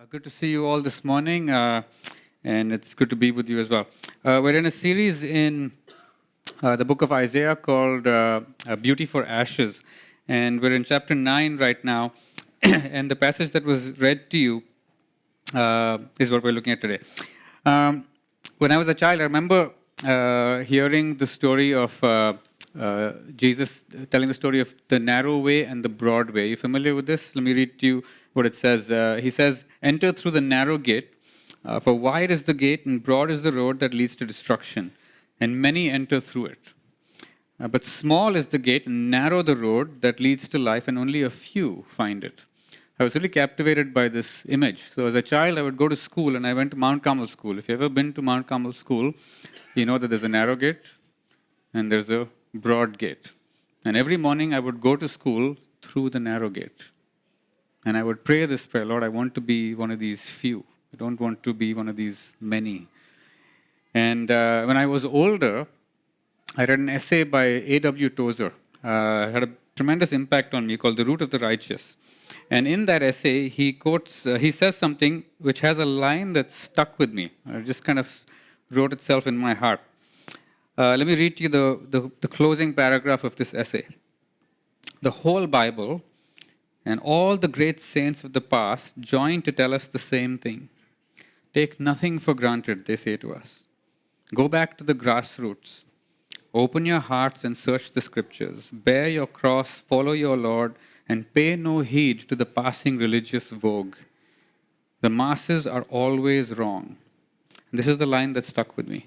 Good to see you all this morning, and it's good to be with you as well. We're in a series in the book of Isaiah called Beauty for Ashes, and we're in chapter 9 right now, and the passage that was read to you is what we're looking at today. Um, when I was a child, I remember hearing the story of Jesus telling the story of the narrow way and the broad way. Are you familiar with this? Let me read to you what it says. He says, "Enter through the narrow gate, for wide is the gate and broad is the road that leads to destruction, and many enter through it. But small is the gate and narrow the road that leads to life, and only a few find it." I was really captivated by this image. So as a child, I would go to school, and I went to Mount Carmel School. If you've ever been to Mount Carmel School, you know that there's a narrow gate and there's a broad gate. And every morning, I would go to school through the narrow gate. And I would pray this prayer, Lord, I want to be one of these few. I don't want to be one of these many. And when I was older, I read an essay by A.W. Tozer. It had a tremendous impact on me called The Root of the Righteous. And in that essay, he says something which has a line that stuck with me. It just kind of wrote itself in my heart. Let me read to you the closing paragraph of this essay. "The whole Bible and all the great saints of the past join to tell us the same thing. Take nothing for granted, they say to us. Go back to the grassroots. Open your hearts and search the scriptures. Bear your cross, follow your Lord, and pay no heed to the passing religious vogue. The masses are always wrong." And this is the line that stuck with me.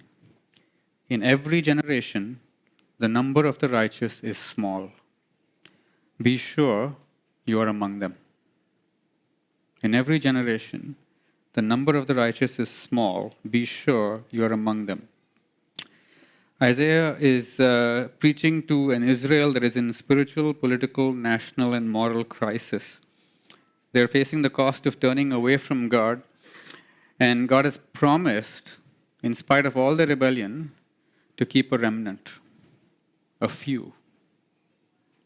"In every generation, the number of the righteous is small. Be sure you are among them." In every generation, the number of the righteous is small. Be sure you are among them. Isaiah is preaching to an Israel that is in spiritual, political, national, and moral crisis. They're facing the cost of turning away from God, and God has promised, in spite of all their rebellion, to keep a remnant, a few,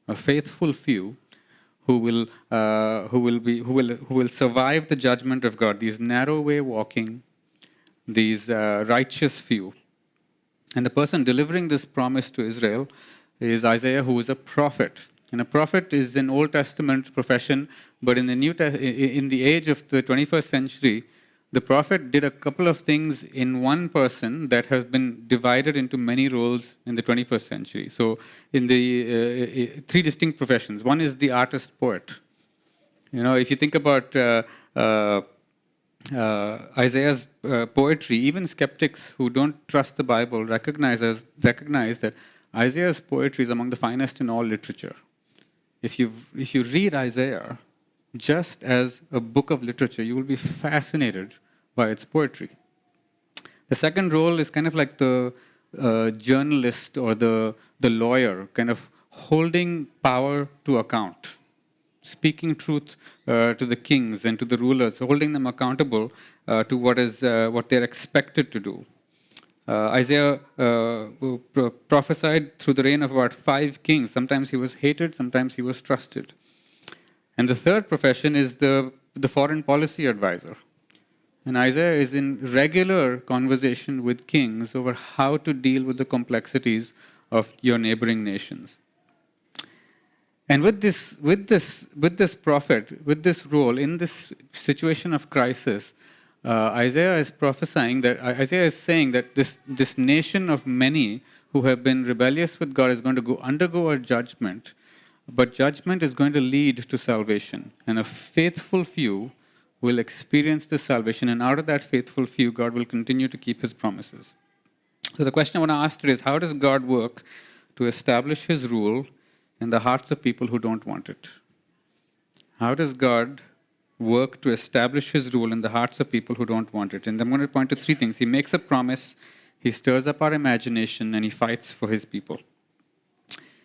a faithful few who will survive the judgment of God. These narrow way walking, these righteous few. And the person delivering this promise to Israel is Isaiah, who is a prophet. And a prophet is an Old Testament profession, but in the age of the 21st century, the prophet did a couple of things in one person that has been divided into many roles in the 21st century. So in the three distinct professions. One is the artist-poet. You know, if you think about Isaiah's poetry, even skeptics who don't trust the Bible recognize that Isaiah's poetry is among the finest in all literature. If you read Isaiah just as a book of literature, you will be fascinated by its poetry. The second role is kind of like the journalist or the lawyer, kind of holding power to account, speaking truth to the kings and to the rulers, holding them accountable to what they're expected to do. Isaiah prophesied through the reign of about 5 kings. Sometimes he was hated, sometimes he was trusted. And the third profession is the foreign policy advisor. And Isaiah is in regular conversation with kings over how to deal with the complexities of your neighboring nations. And with this prophet, with this role, in this situation of crisis, Isaiah is saying that this nation of many who have been rebellious with God is going to undergo a judgment, but judgment is going to lead to salvation. And a faithful few will experience this salvation, and out of that faithful few, God will continue to keep his promises. So the question I want to ask today is, how does God work to establish his rule in the hearts of people who don't want it? How does God work to establish his rule in the hearts of people who don't want it? And I'm going to point to 3 things. He makes a promise, he stirs up our imagination, and he fights for his people.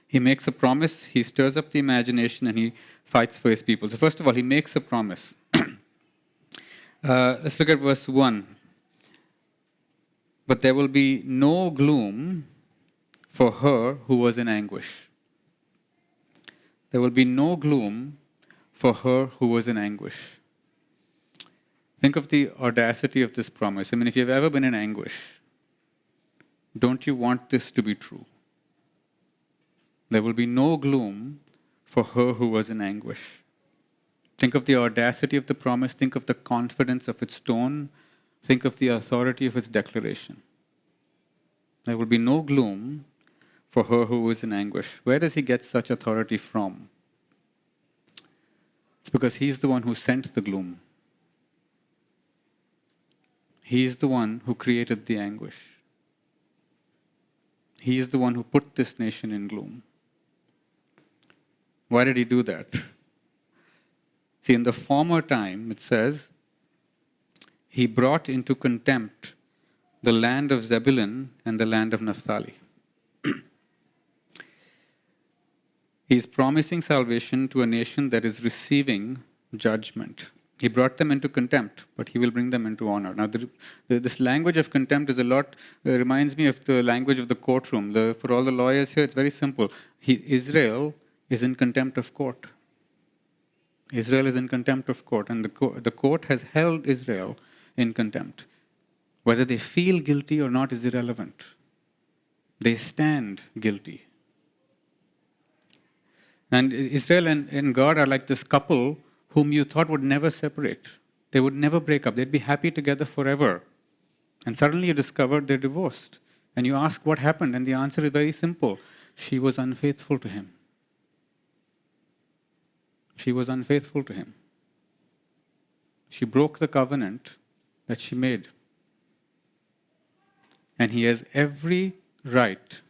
He makes a promise, he stirs up the imagination, and he fights for his people. So first of all, he makes a promise. Let's look at verse 1. "But there will be no gloom for her who was in anguish." There will be no gloom for her who was in anguish. Think of the audacity of this promise. I mean, if you've ever been in anguish, don't you want this to be true? There will be no gloom for her who was in anguish. Think of the audacity of the promise. Think of the confidence of its tone. Think of the authority of its declaration. There will be no gloom for her who is in anguish. Where does he get such authority from? It's because he's the one who sent the gloom. He is the one who created the anguish. He is the one who put this nation in gloom. Why did he do that? See, in the former time, it says, he brought into contempt the land of Zebulun and the land of Naphtali. He is promising salvation to a nation that is receiving judgment. He brought them into contempt, but he will bring them into honor. Now, this language of contempt is a lot, reminds me of the language of the courtroom. For all the lawyers here, it's very simple. Israel is in contempt of court. Israel is in contempt of court, and the court has held Israel in contempt. Whether they feel guilty or not is irrelevant. They stand guilty. And Israel and God are like this couple whom you thought would never separate. They would never break up. They'd be happy together forever. And suddenly you discover they're divorced. And you ask what happened, and the answer is very simple. She was unfaithful to him. She was unfaithful to him. She broke the covenant that she made. And he has every right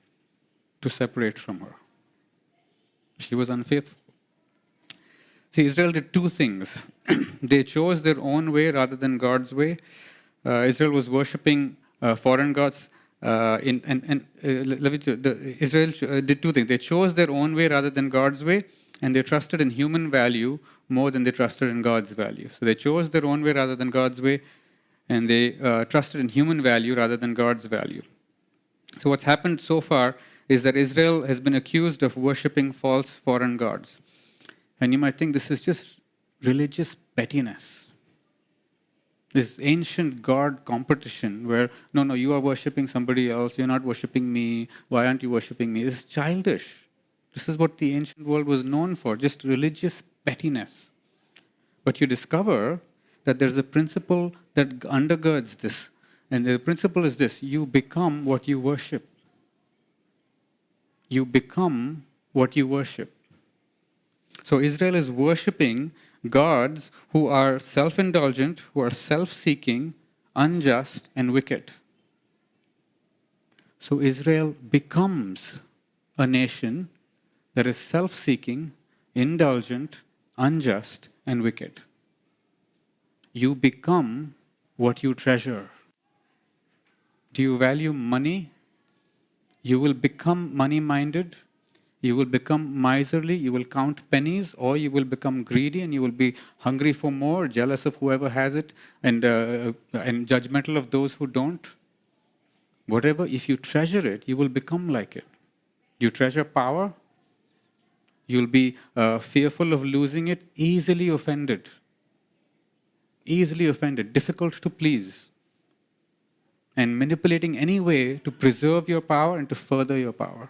to separate from her. She was unfaithful. See, Israel did two things. They chose their own way rather than God's way. Israel was worshipping foreign gods. Israel did two things. They chose their own way rather than God's way, and they trusted in human value more than they trusted in God's value. So they chose their own way rather than God's way, and they trusted in human value rather than God's value. So what's happened so far is that Israel has been accused of worshipping false foreign gods. And you might think this is just religious pettiness. This ancient God competition where, no, you are worshipping somebody else, you're not worshipping me, why aren't you worshipping me? It's childish. This is what the ancient world was known for, just religious pettiness. But you discover that there's a principle that undergirds this. And the principle is this: you become what you worship. You become what you worship. So Israel is worshipping gods who are self-indulgent, who are self-seeking, unjust, and wicked. So Israel becomes a nation that is self-seeking, indulgent, unjust, and wicked. You become what you treasure. Do you value money? You will become money-minded. You will become miserly. You will count pennies, or you will become greedy and you will be hungry for more, jealous of whoever has it, and judgmental of those who don't. Whatever, if you treasure it, you will become like it. You treasure power, you'll be fearful of losing it, easily offended, difficult to please, and manipulating any way to preserve your power and to further your power.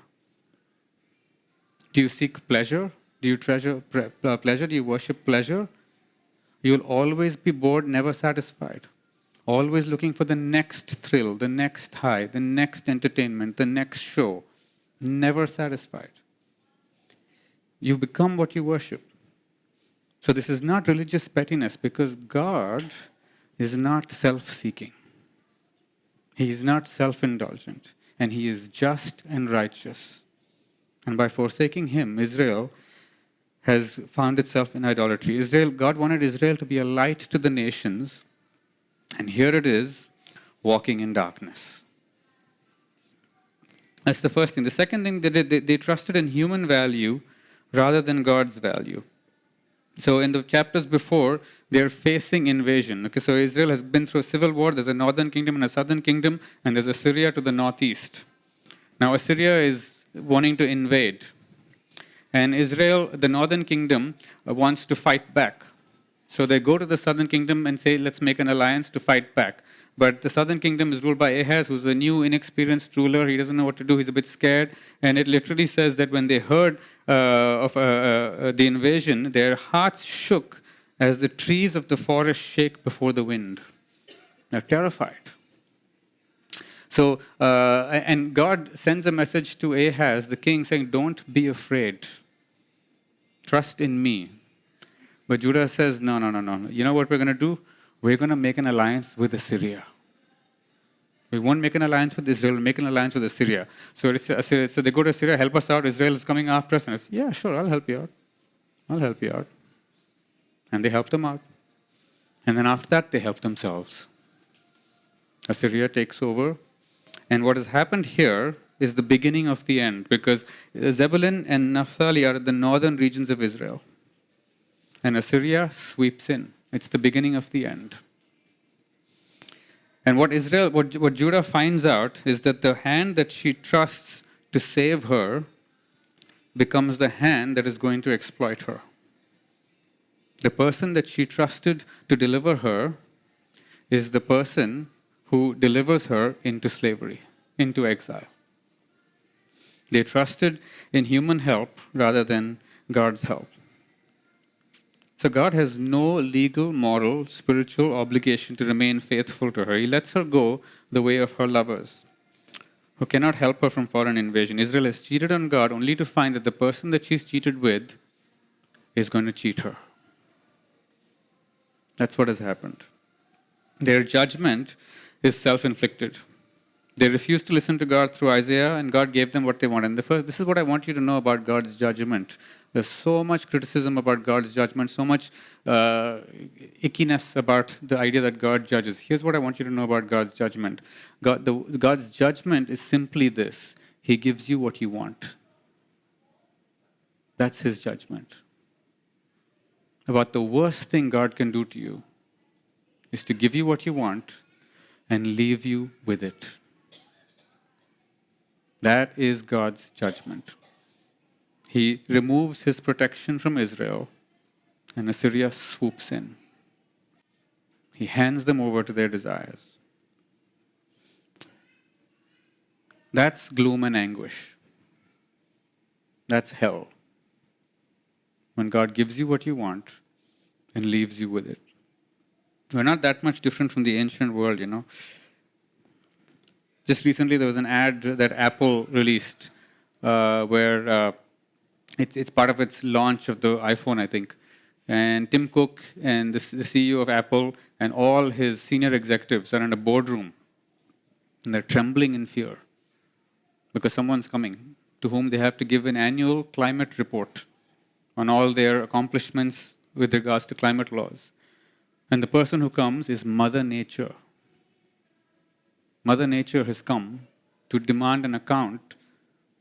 Do you seek pleasure? Do you treasure pleasure? Do you worship pleasure? You will always be bored, never satisfied. Always looking for the next thrill, the next high, the next entertainment, the next show. Never satisfied. You become what you worship. So this is not religious pettiness, because God is not self-seeking. He is not self-indulgent, and He is just and righteous. And by forsaking Him, Israel has found itself in idolatry. God wanted Israel to be a light to the nations, and here it is, walking in darkness. That's the first thing. The second thing, they trusted in human value rather than God's value. So in the chapters before, they're facing invasion. Okay, so Israel has been through a civil war. There's a northern kingdom and a southern kingdom, and there's Assyria to the northeast. Now Assyria is wanting to invade. And Israel, the northern kingdom, wants to fight back. So they go to the southern kingdom and say, let's make an alliance to fight back. But the southern kingdom is ruled by Ahaz, who's a new, inexperienced ruler. He doesn't know what to do. He's a bit scared. And it literally says that when they heard of the invasion, their hearts shook as the trees of the forest shake before the wind. They're terrified. So, and God sends a message to Ahaz, the king, saying, don't be afraid. Trust in me. But Judah says, no. You know what we're going to do? We're going to make an alliance with Assyria. We won't make an alliance with Israel, we'll make an alliance with Assyria. So they go to Assyria, help us out. Israel is coming after us. And I say, yeah, sure, I'll help you out. And they help them out. And then after that, they help themselves. Assyria takes over. And what has happened here is the beginning of the end, because Zebulun and Naphtali are the northern regions of Israel. And Assyria sweeps in. It's the beginning of the end. And what Judah finds out is that the hand that she trusts to save her becomes the hand that is going to exploit her. The person that she trusted to deliver her is the person who delivers her into slavery, into exile. They trusted in human help rather than God's help. So God has no legal, moral, spiritual obligation to remain faithful to her. He lets her go the way of her lovers, who cannot help her from foreign invasion. Israel has cheated on God only to find that the person that she's cheated with is going to cheat her. That's what has happened. Their judgment is self-inflicted. They refused to listen to God through Isaiah, and God gave them what they wanted. And this is what I want you to know about God's judgment. There's so much criticism about God's judgment, so much ickiness about the idea that God judges. Here's what I want you to know about God's judgment. God's judgment is simply this: He gives you what you want. That's His judgment. About the worst thing God can do to you is to give you what you want and leave you with it. That is God's judgment. He removes His protection from Israel, and Assyria swoops in. He hands them over to their desires. That's gloom and anguish. That's hell. When God gives you what you want and leaves you with it. We're not that much different from the ancient world, you know. Just recently, there was an ad that Apple released where it's part of its launch of the iPhone, I think. And Tim Cook and the CEO of Apple and all his senior executives are in a boardroom. And they're trembling in fear because someone's coming to whom they have to give an annual climate report on all their accomplishments with regards to climate laws. And the person who comes is Mother Nature. Mother Nature has come to demand an account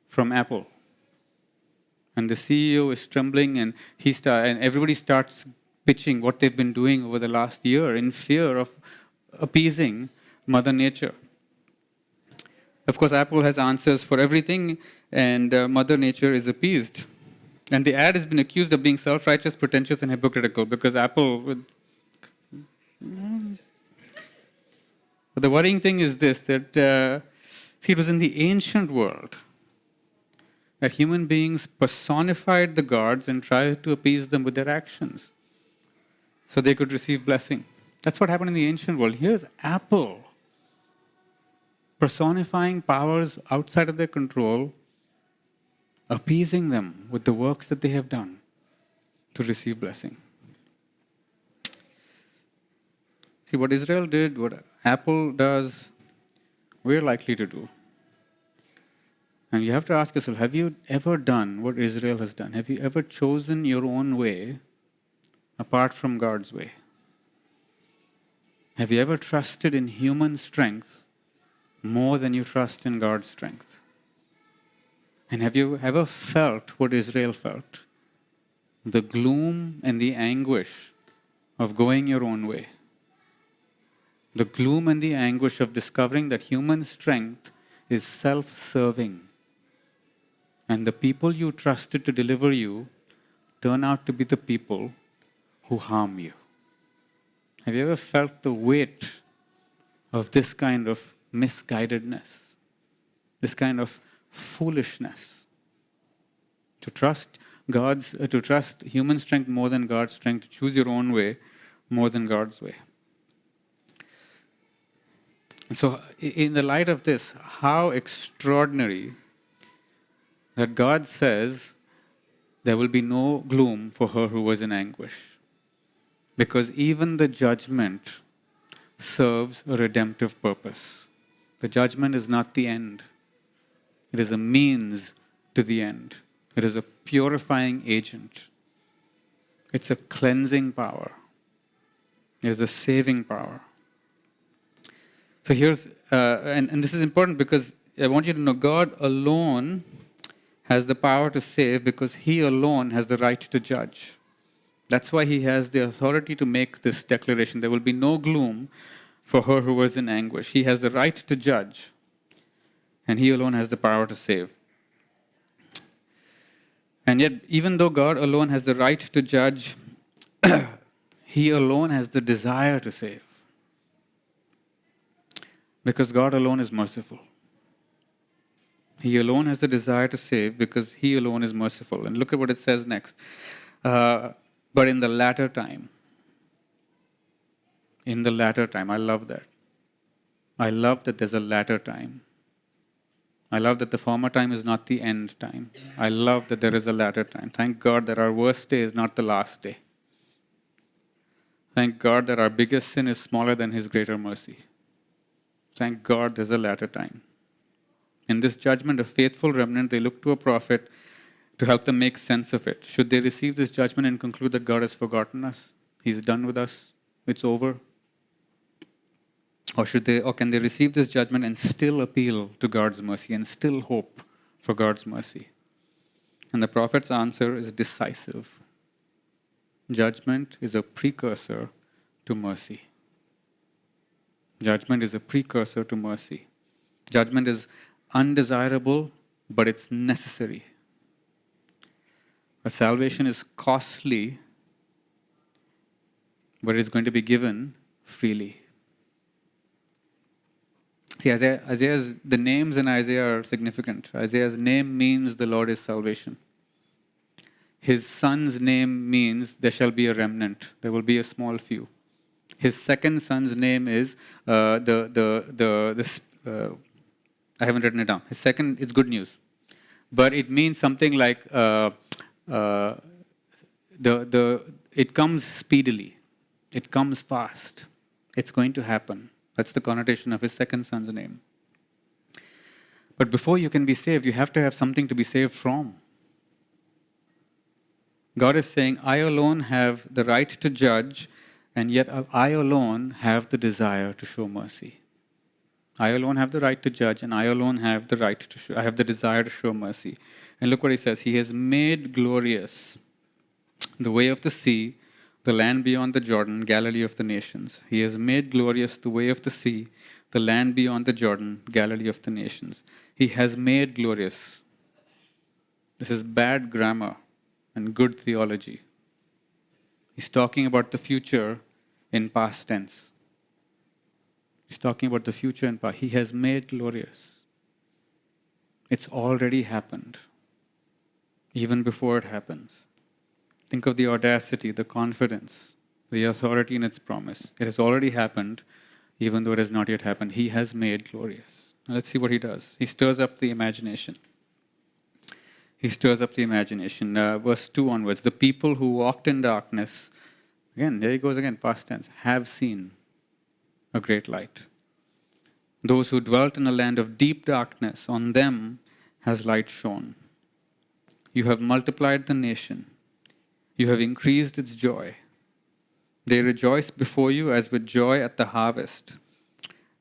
from Apple. And the CEO is trembling, and and everybody starts pitching what they've been doing over the last year in fear of appeasing Mother Nature. Of course, Apple has answers for everything, and Mother Nature is appeased. And the ad has been accused of being self-righteous, pretentious, and hypocritical because Apple... But the worrying thing is this, that it was in the ancient world that human beings personified the gods and tried to appease them with their actions so they could receive blessing. That's what happened in the ancient world. Here's Apple personifying powers outside of their control, appeasing them with the works that they have done to receive blessing. See, what Israel did, what Apple does, we're likely to do. And you have to ask yourself, have you ever done what Israel has done? Have you ever chosen your own way apart from God's way? Have you ever trusted in human strength more than you trust in God's strength? And have you ever felt what Israel felt? The gloom and the anguish of going your own way. The gloom and the anguish of discovering that human strength is self-serving. And the people you trusted to deliver you turn out to be the people who harm you. Have you ever felt the weight of this kind of misguidedness, this kind of foolishness? To trust human strength more than God's strength, to choose your own way more than God's way. And so, in the light of this, how extraordinary that God says there will be no gloom for her who was in anguish. Because even the judgment serves a redemptive purpose. The judgment is not the end. It is a means to the end. It is a purifying agent. It's a cleansing power. It is a saving power. So here's, and this is important because I want you to know God alone has the power to save because He alone has the right to judge. That's why He has the authority to make this declaration. There will be no gloom for her who was in anguish. He has the right to judge, and He alone has the power to save. And yet, even though God alone has the right to judge, He alone has the desire to save. Because God alone is merciful. He alone has the desire to save because He alone is merciful. And look at what it says next. But in the latter time, I love that. I love that there's a latter time. I love that the former time is not the end time. I love that there is a latter time. Thank God that our worst day is not the last day. Thank God that our biggest sin is smaller than His greater mercy. Thank God there's a latter time. In this judgment, a faithful remnant, they look to a prophet to help them make sense of it. Should they receive this judgment and conclude that God has forgotten us? He's done with us. It's over. Or can they receive this judgment and still appeal to God's mercy and still hope for God's mercy? And the prophet's answer is decisive. Judgment is a precursor to mercy. Judgment is a precursor to mercy. Judgment is undesirable, but it's necessary. A salvation is costly, but it is going to be given freely. See, the names in Isaiah are significant. Isaiah's name means the Lord is salvation. His son's name means there shall be a remnant. There will be a small few. His second son's name is I haven't written it down. His second is good news, but it means something like it comes speedily, it comes fast, it's going to happen. That's the connotation of his second son's name. But before you can be saved, you have to have something to be saved from. God is saying, I alone have the right to judge, and yet I alone have the desire to show mercy. I alone have the right to judge, and I alone have the right to I have the desire to show mercy. And look what he says. He has made glorious the way of the sea, the land beyond the Jordan, Galilee of the nations. He has made glorious the way of the sea, the land beyond the Jordan, Galilee of the nations. He has made glorious. This is bad grammar and good theology. He's talking about the future in past tense. He's talking about the future in past. He has made glorious. It's already happened, even before it happens. Think of the audacity, the confidence, the authority in its promise. It has already happened, even though it has not yet happened. He has made glorious. Now let's see what he does. He stirs up the imagination. He stirs up the imagination. Verse 2 onwards. The people who walked in darkness, again, there he goes again, past tense, have seen a great light. Those who dwelt in a land of deep darkness, on them has light shone. You have multiplied the nation. You have increased its joy. They rejoice before you as with joy at the harvest,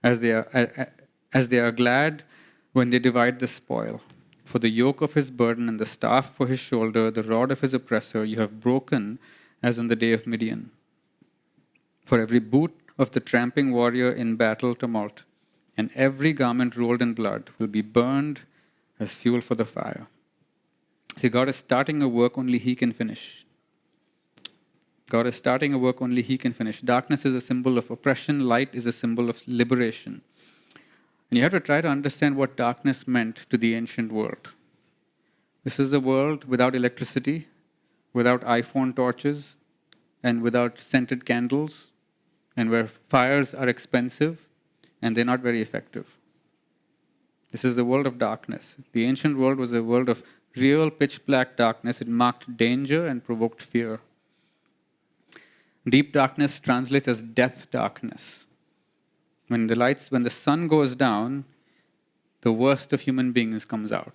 as they are glad when they divide the spoil. For the yoke of his burden and the staff for his shoulder, the rod of his oppressor, you have broken as on the day of Midian. For every boot of the tramping warrior in battle tumult, and every garment rolled in blood will be burned as fuel for the fire. See, God is starting a work only He can finish. God is starting a work only He can finish. Darkness is a symbol of oppression, light is a symbol of liberation. And you have to try to understand what darkness meant to the ancient world. This is a world without electricity, without iPhone torches, and without scented candles, and where fires are expensive and they're not very effective. This is the world of darkness. The ancient world was a world of real pitch black darkness. It marked danger and provoked fear. Deep darkness translates as death darkness. When the sun goes down, the worst of human beings comes out.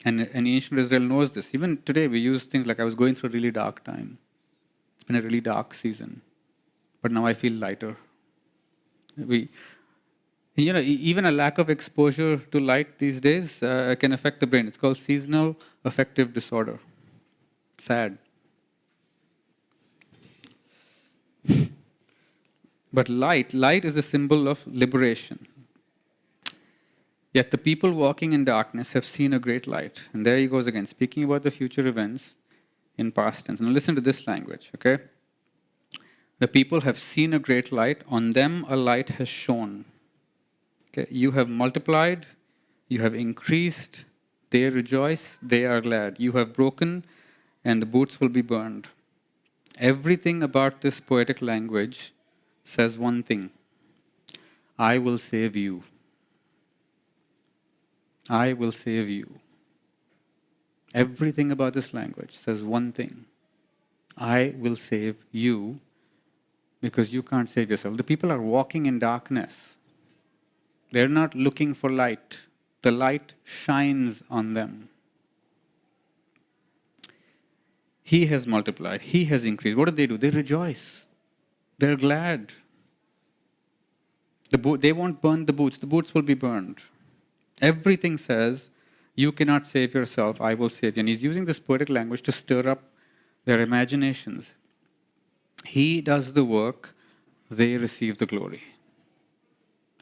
And ancient Israel knows this. Even today, we use things like, I was going through a really dark time. It's been a really dark season. But now I feel lighter. Even a lack of exposure to light these days can affect the brain. It's called seasonal affective disorder. Sad. But light is a symbol of liberation. Yet the people walking in darkness have seen a great light. And there he goes again, speaking about the future events in past tense. Now listen to this language, okay? The people have seen a great light. On them a light has shone. Okay? You have multiplied. You have increased. They rejoice. They are glad. You have broken, and the boots will be burned. Everything about this poetic language says one thing: I will save you. I will save you. Everything about this language says one thing: I will save you, because you can't save yourself. The people are walking in darkness. They're not looking for light. The light shines on them. He has multiplied. He has increased. What do? They rejoice. They're glad. They won't burn the boots. The boots will be burned. Everything says, you cannot save yourself, I will save you. And he's using this poetic language to stir up their imaginations. He does the work, they receive the glory.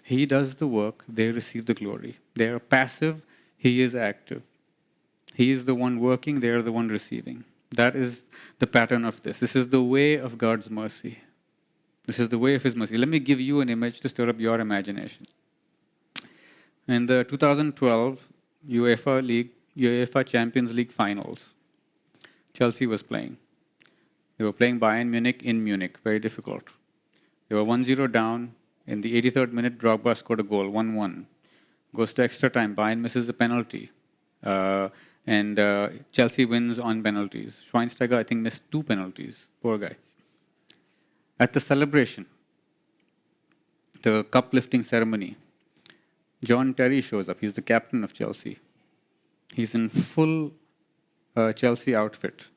He does the work, they receive the glory. They are passive, he is active. He is the one working, they are the one receiving. That is the pattern of this. This is the way of God's mercy. This is the way of his mercy. Let me give you an image to stir up your imagination. In the 2012 UEFA Champions League finals, Chelsea was playing. They were playing Bayern Munich in Munich, very difficult. They were 1-0 down. In the 83rd minute, Drogba scored a goal, 1-1. Goes to extra time. Bayern misses a penalty. And Chelsea wins on penalties. Schweinsteiger, I think, missed 2 penalties. Poor guy. At the celebration, the cup lifting ceremony, John Terry shows up. He's the captain of Chelsea. He's in full Chelsea outfit.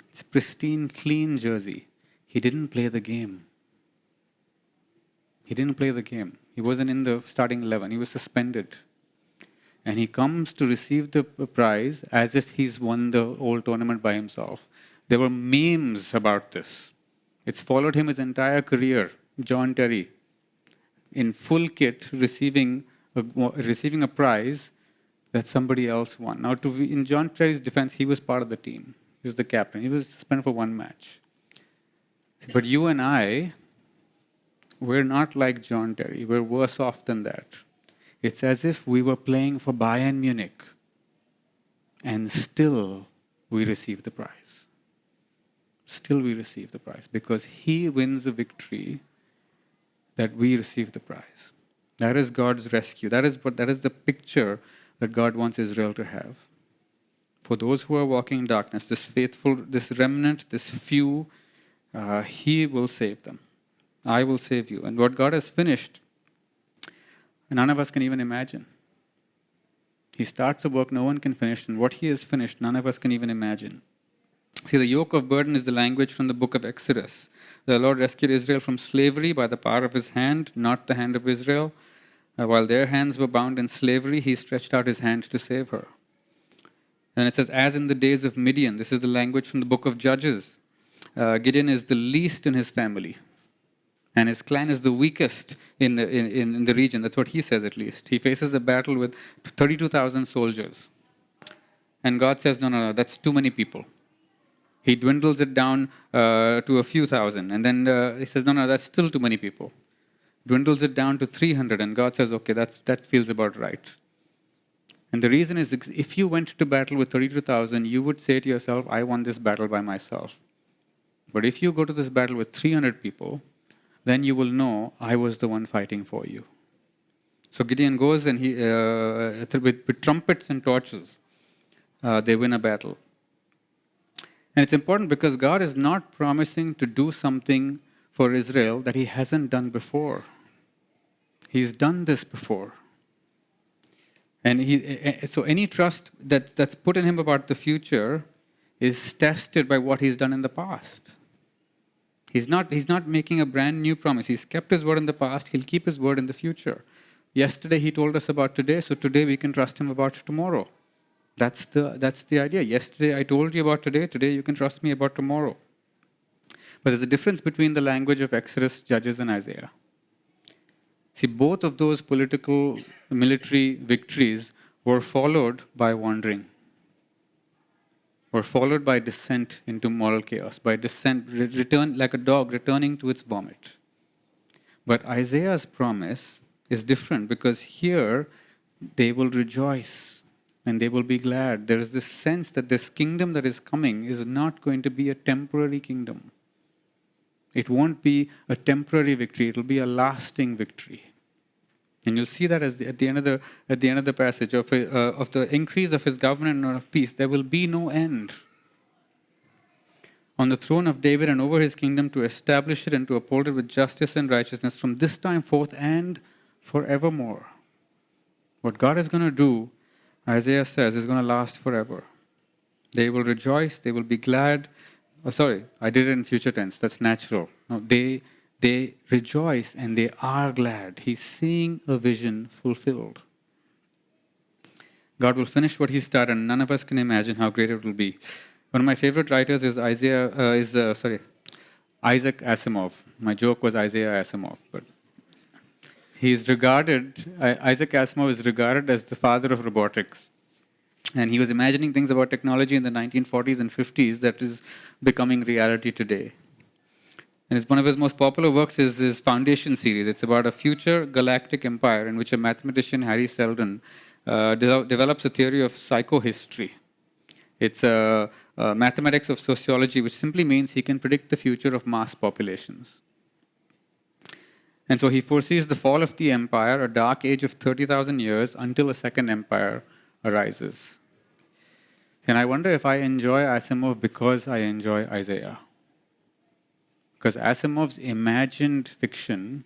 It's pristine, clean jersey. He didn't play the game. He didn't play the game. He wasn't in the starting 11. He was suspended. And he comes to receive the prize as if he's won the whole tournament by himself. There were memes about this. It's followed him his entire career. John Terry, in full kit, receiving a prize that somebody else won. Now, in John Terry's defense, he was part of the team. He was the captain. He was suspended for 1 match. But you and I, we're not like John Terry. We're worse off than that. It's as if we were playing for Bayern Munich, and still we receive the prize. Still we receive the prize, because he wins the victory that we receive the prize. That is God's rescue. That is the picture that God wants Israel to have. For those who are walking in darkness, this remnant, this few, he will save them. I will save you. And what God has finished, none of us can even imagine. He starts a work no one can finish, and what he has finished, none of us can even imagine. See, the yoke of burden is the language from the book of Exodus. The Lord rescued Israel from slavery by the power of his hand, not the hand of Israel. While their hands were bound in slavery, he stretched out his hand to save her. And it says, as in the days of Midian. This is the language from the book of Judges. Gideon is the least in his family. And his clan is the weakest in the region. That's what he says, at least. He faces a battle with 32,000 soldiers. And God says, no, that's too many people. He dwindles it down to a few thousand. And then he says, no, that's still too many people. Dwindles it down to 300. And God says, okay, that feels about right. And the reason is, if you went to battle with 32,000, you would say to yourself, I won this battle by myself. But if you go to this battle with 300 people, then you will know I was the one fighting for you. So Gideon goes and he, with trumpets and torches, they win a battle. And it's important because God is not promising to do something for Israel that he hasn't done before. He's done this before. And so any trust that's put in him about the future is tested by what he's done in the past. He's not making a brand new promise. He's kept his word in the past. He'll keep his word in the future. Yesterday he told us about today, so today we can trust him about tomorrow. That's the idea. Yesterday I told you about today. Today you can trust me about tomorrow. But there's a difference between the language of Exodus, Judges, and Isaiah. See, both of those political, military victories were followed by wandering, were followed by descent into moral chaos, by descent, return like a dog returning to its vomit. But Isaiah's promise is different because here they will rejoice and they will be glad. There is this sense that this kingdom that is coming is not going to be a temporary kingdom. It won't be a temporary victory, it will be a lasting victory. And you'll see that at the end of the passage of the increase of his government and of peace, there will be no end. On the throne of David and over his kingdom, to establish it and to uphold it with justice and righteousness from this time forth and forevermore. What God is going to do, Isaiah says, is going to last forever. They will rejoice, they will be glad. Oh, sorry, I did it in future tense. That's natural. No, they rejoice and they are glad. He's seeing a vision fulfilled. God will finish what he started, and none of us can imagine how great it will be. One of my favorite writers is Isaac Asimov. My joke was Isaiah Asimov, but Isaac Asimov is regarded as the father of robotics. And he was imagining things about technology in the 1940s and 50s that is becoming reality today. And it's one of his most popular works is his Foundation series. It's about a future galactic empire in which a mathematician, Harry Seldon, develops a theory of psychohistory. It's a mathematics of sociology, which simply means he can predict the future of mass populations. And so he foresees the fall of the empire, a dark age of 30,000 years, until a second empire arises. And I wonder if I enjoy Asimov because I enjoy Isaiah. Because Asimov's imagined fiction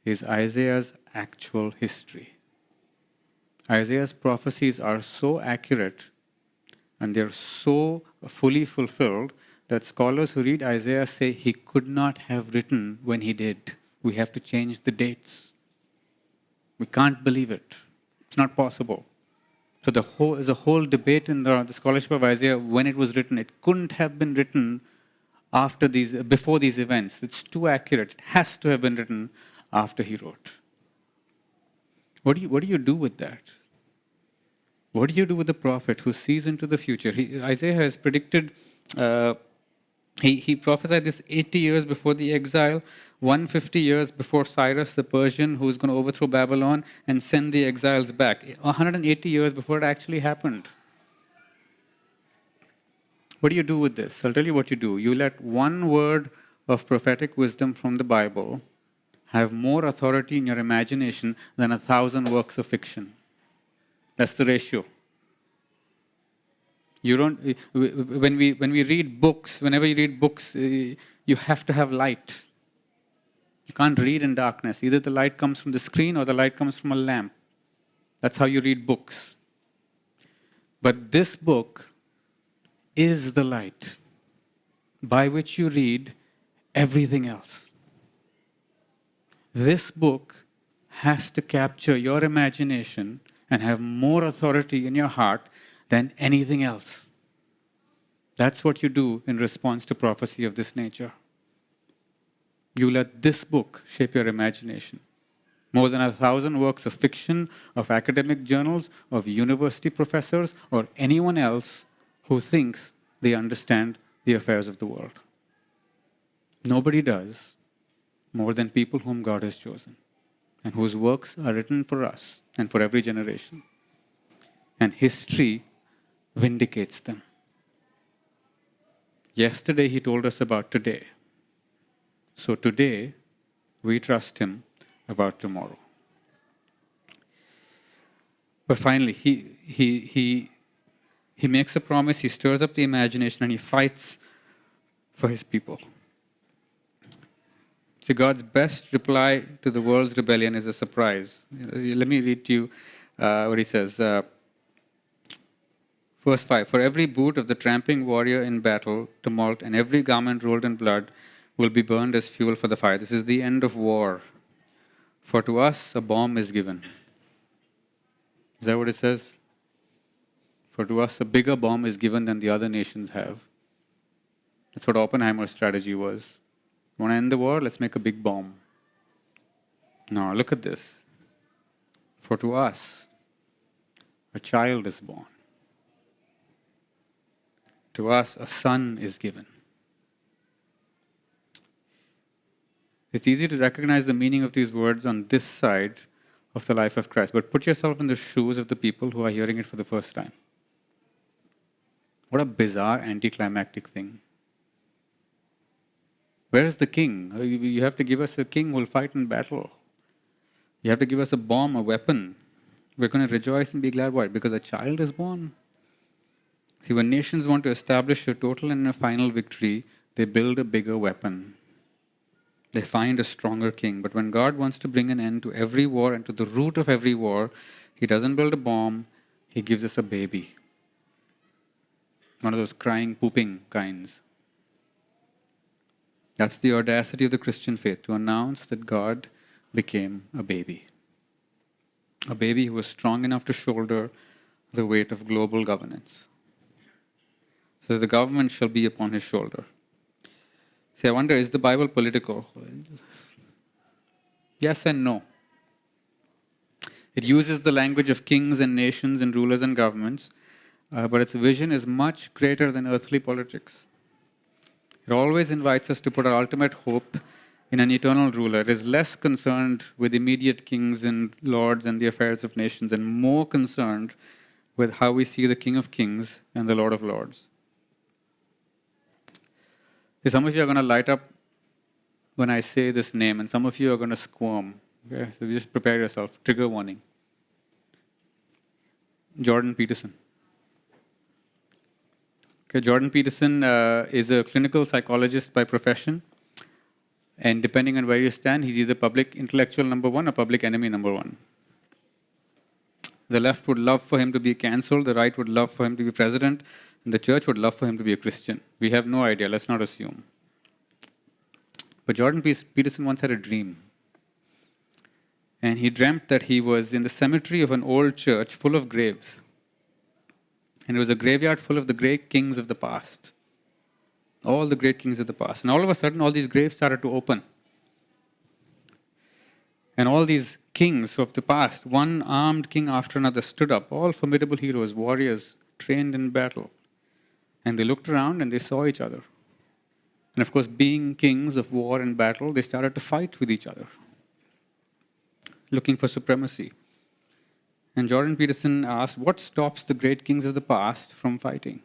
is Isaiah's actual history. Isaiah's prophecies are so accurate and they're so fully fulfilled that scholars who read Isaiah say he could not have written when he did. We have to change the dates. We can't believe it. It's not possible. So there's a whole debate in the scholarship of Isaiah when it was written. It couldn't have been written before these events. It's too accurate. It has to have been written after he wrote. What do you do with that? What do you do with the prophet who sees into the future? Isaiah has predicted, he prophesied this 80 years before the exile, 150 years before Cyrus the Persian, who's going to overthrow Babylon and send the exiles back. 180 years before it actually happened. What do you do with this? I'll tell you what you do. You let one word of prophetic wisdom from the Bible have more authority in your imagination than 1,000 works of fiction. That's the ratio. You don't. When we read books, whenever you read books, you have to have light. You can't read in darkness. Either the light comes from the screen or the light comes from a lamp. That's how you read books. But this book is the light by which you read everything else. This book has to capture your imagination and have more authority in your heart than anything else. That's what you do in response to prophecy of this nature. You let this book shape your imagination. More than 1,000 works of fiction, of academic journals, of university professors, or anyone else who thinks they understand the affairs of the world. Nobody does more than people whom God has chosen and whose works are written for us and for every generation. And history vindicates them. Yesterday, he told us about today. So today, we trust him about tomorrow. But finally, he makes a promise, he stirs up the imagination, and he fights for his people. See, God's best reply to the world's rebellion is a surprise. Let me read to you what he says. Verse 5, "For every boot of the tramping warrior in battle, tumult, and every garment rolled in blood will be burned as fuel for the fire." This is the end of war. "For to us a bomb is given." Is that what it says? For to us a bigger bomb is given than the other nations have. That's what Oppenheimer's strategy was. Want to end the war? Let's make a big bomb. No, look at this. "For to us a child is born. To us a son is given." It's easy to recognize the meaning of these words on this side of the life of Christ, but put yourself in the shoes of the people who are hearing it for the first time. What a bizarre, anticlimactic thing. Where is the king? You have to give us a king who will fight in battle. You have to give us a bomb, a weapon. We're going to rejoice and be glad. Why? Because a child is born. See, when nations want to establish a total and a final victory, they build a bigger weapon. They find a stronger king. But when God wants to bring an end to every war and to the root of every war, he doesn't build a bomb, he gives us a baby. One of those crying, pooping kinds. That's the audacity of the Christian faith, to announce that God became a baby. A baby who was strong enough to shoulder the weight of global governance. So the government shall be upon his shoulder. See, I wonder, is the Bible political? Yes and no. It uses the language of kings and nations and rulers and governments, but its vision is much greater than earthly politics. It always invites us to put our ultimate hope in an eternal ruler. It is less concerned with immediate kings and lords and the affairs of nations, and more concerned with how we see the King of Kings and the Lord of Lords. Some of you are going to light up when I say this name, and some of you are going to squirm. Okay? So just prepare yourself. Trigger warning. Jordan Peterson. Okay, Jordan Peterson is a clinical psychologist by profession. And depending on where you stand, he's either public intellectual number one or public enemy number one. The left would love for him to be cancelled. The right would love for him to be president. And the church would love for him to be a Christian. We have no idea. Let's not assume. But Jordan Peterson once had a dream. And he dreamt that he was in the cemetery of an old church full of graves. And it was a graveyard full of the great kings of the past. All the great kings of the past. And all of a sudden, all these graves started to open. And all these kings of the past, one armed king after another, stood up. All formidable heroes, warriors, trained in battle. And they looked around and they saw each other. And of course, being kings of war and battle, they started to fight with each other, looking for supremacy. And Jordan Peterson asked, what stops the great kings of the past from fighting?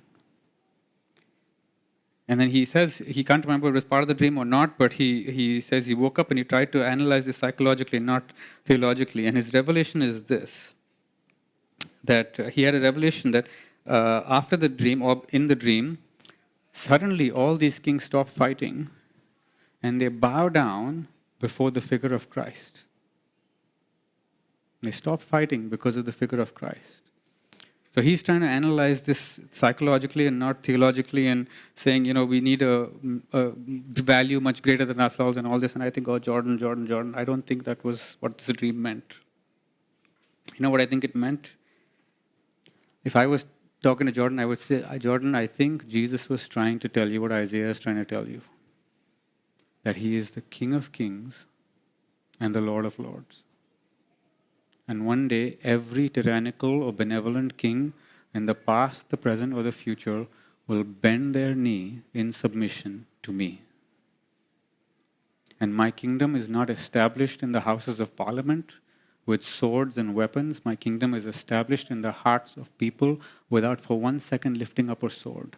And then he says, he can't remember if it was part of the dream or not, but he says he woke up and he tried to analyze this psychologically, not theologically. And his revelation is this, that he had a revelation that after the dream, or in the dream, suddenly all these kings stop fighting and they bow down before the figure of Christ. They stop fighting because of the figure of Christ. So he's trying to analyze this psychologically and not theologically, and saying, we need a value much greater than ourselves and all this. And I think, Jordan, I don't think that was what the dream meant. You know what I think it meant? If I was talking to Jordan, I would say, Jordan, I think Jesus was trying to tell you what Isaiah is trying to tell you. That he is the King of Kings and the Lord of Lords. And one day, every tyrannical or benevolent king in the past, the present, or the future will bend their knee in submission to me. And my kingdom is not established in the houses of parliament with swords and weapons. My kingdom is established in the hearts of people without for 1 second lifting up a sword.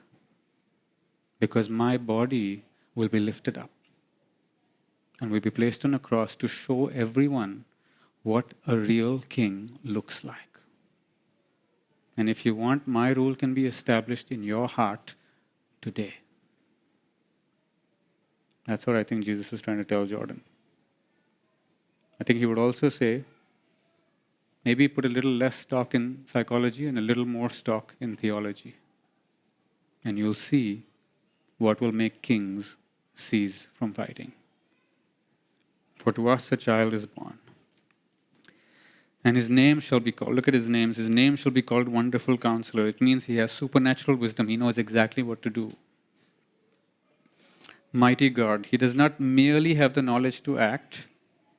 Because my body will be lifted up and will be placed on a cross to show everyone what a real king looks like. And if you want, my rule can be established in your heart today. That's what I think Jesus was trying to tell Jordan. I think he would also say, maybe put a little less stock in psychology and a little more stock in theology. And you'll see what will make kings cease from fighting. For to us a child is born. And his name shall be called, look at his names, his name shall be called Wonderful Counselor. It means he has supernatural wisdom. He knows exactly what to do. Mighty God. He does not merely have the knowledge to act,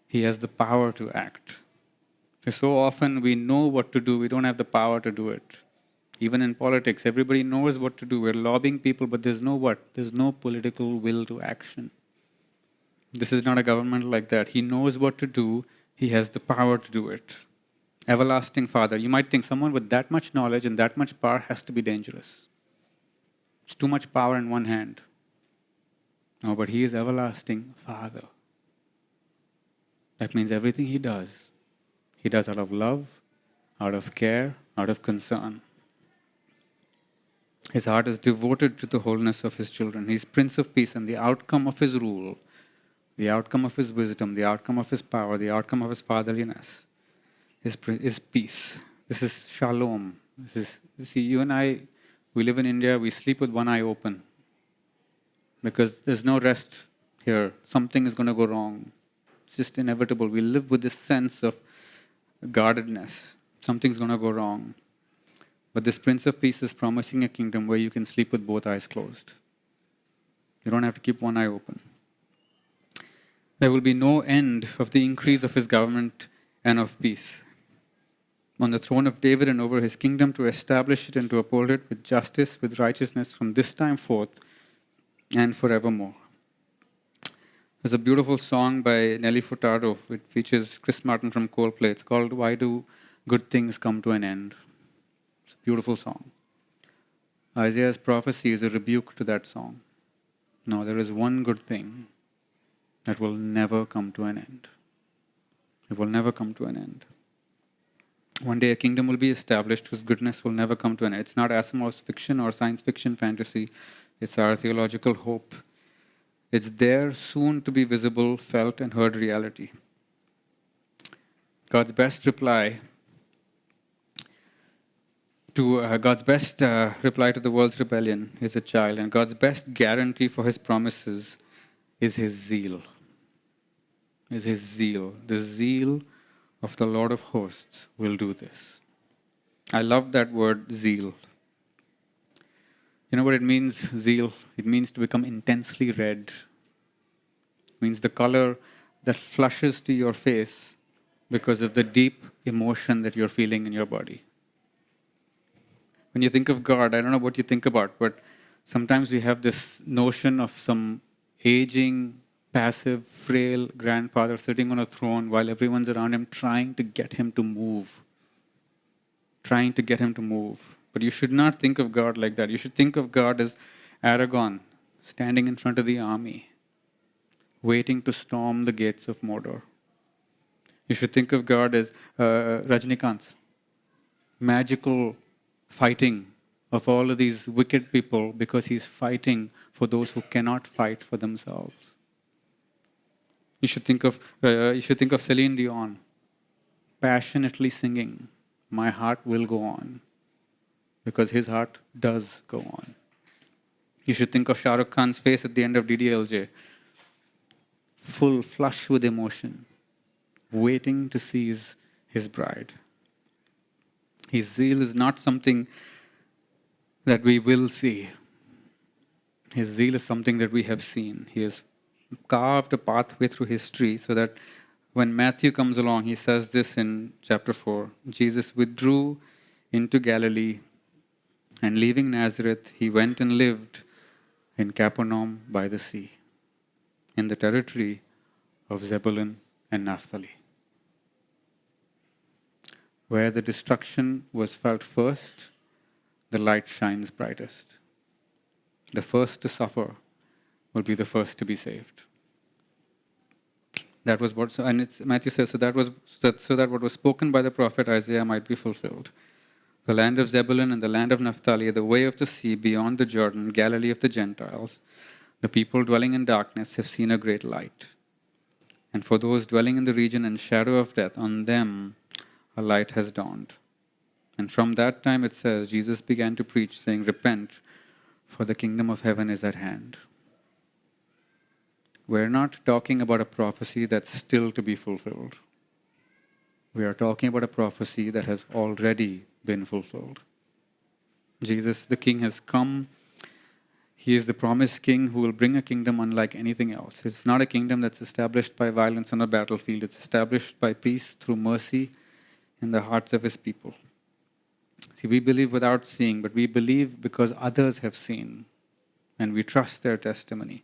he has the power to act. So often we know what to do, we don't have the power to do it. Even in politics, everybody knows what to do. We're lobbying people, but there's no what? There's no political will to action. This is not a government like that. He knows what to do, he has the power to do it. Everlasting Father. You might think someone with that much knowledge and that much power has to be dangerous. It's too much power in one hand. No, but he is everlasting Father. That means everything he does out of love, out of care, out of concern. His heart is devoted to the wholeness of his children. He's Prince of Peace, and the outcome of his rule, the outcome of his wisdom, the outcome of his power, the outcome of his fatherliness is peace. This is shalom. See, you and I, we live in India, we sleep with one eye open because there's no rest here. Something is going to go wrong. It's just inevitable. We live with this sense of guardedness. Something's going to go wrong. But this Prince of Peace is promising a kingdom where you can sleep with both eyes closed. You don't have to keep one eye open. There will be no end of the increase of his government and of peace on the throne of David and over his kingdom, to establish it and to uphold it with justice, with righteousness from this time forth and forevermore. There's a beautiful song by Nelly Furtado. It features Chris Martin from Coldplay. It's called Why Do Good Things Come to an End? It's a beautiful song. Isaiah's prophecy is a rebuke to that song. No, there is one good thing that will never come to an end. It will never come to an end. One day a kingdom will be established whose goodness will never come to an end. It's not Asimov's fiction or science fiction fantasy. It's our theological hope. It's there, soon to be visible, felt, and heard reality. God's best reply to the world's rebellion is a child, and God's best guarantee for his promises is his zeal. Is his zeal. The zeal of the Lord of hosts will do this. I love that word, zeal. You know what it means, zeal? It means to become intensely red. It means the color that flushes to your face because of the deep emotion that you're feeling in your body. When you think of God, I don't know what you think about, but sometimes we have this notion of some aging, passive, frail grandfather sitting on a throne while everyone's around him trying to get him to move. Trying to get him to move. But you should not think of God like that. You should think of God as Aragorn, standing in front of the army, waiting to storm the gates of Mordor. You should think of God as Rajnikant, magical fighting of all of these wicked people because he's fighting for those who cannot fight for themselves. You should think of Celine Dion, passionately singing, "My heart will go on," because his heart does go on. You should think of Shah Rukh Khan's face at the end of DDLJ, full, flush with emotion, waiting to seize his bride. His zeal is not something that we will see. His zeal is something that we have seen. He has carved a pathway through history so that when Matthew comes along, he says this in chapter 4. Jesus withdrew into Galilee And leaving Nazareth, he went and lived in Capernaum by the sea, in the territory of Zebulun and Naphtali, where the destruction was felt first, the light shines brightest. The first to suffer will be the first to be saved. That was what, and it's, Matthew says, so that what was spoken by the prophet Isaiah might be fulfilled. The land of Zebulun and the land of Naphtali, the way of the sea beyond the Jordan, Galilee of the Gentiles, the people dwelling in darkness have seen a great light. And for those dwelling in the region and shadow of death, on them a light has dawned. And from that time, it says, Jesus began to preach, saying, repent, for the kingdom of heaven is at hand. We're not talking about a prophecy that's still to be fulfilled. We are talking about a prophecy that has already been fulfilled. Jesus, the King, has come. He is the promised King who will bring a kingdom unlike anything else. It's not a kingdom that's established by violence on a battlefield. It's established by peace through mercy in the hearts of his people. See, we believe without seeing, but we believe because others have seen, and we trust their testimony.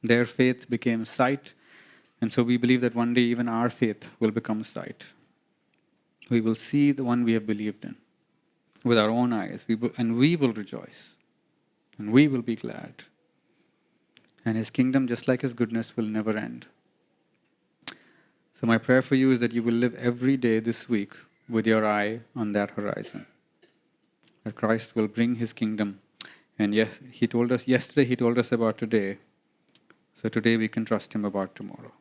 Their faith became sight, and so we believe that one day even our faith will become sight. We will see the one we have believed in with our own eyes, and we will rejoice, and we will be glad. And his kingdom, just like his goodness, will never end. So my prayer for you is that you will live every day this week with your eye on that horizon. That Christ will bring his kingdom. And yes, he told us yesterday, he told us about today. So today we can trust him about tomorrow.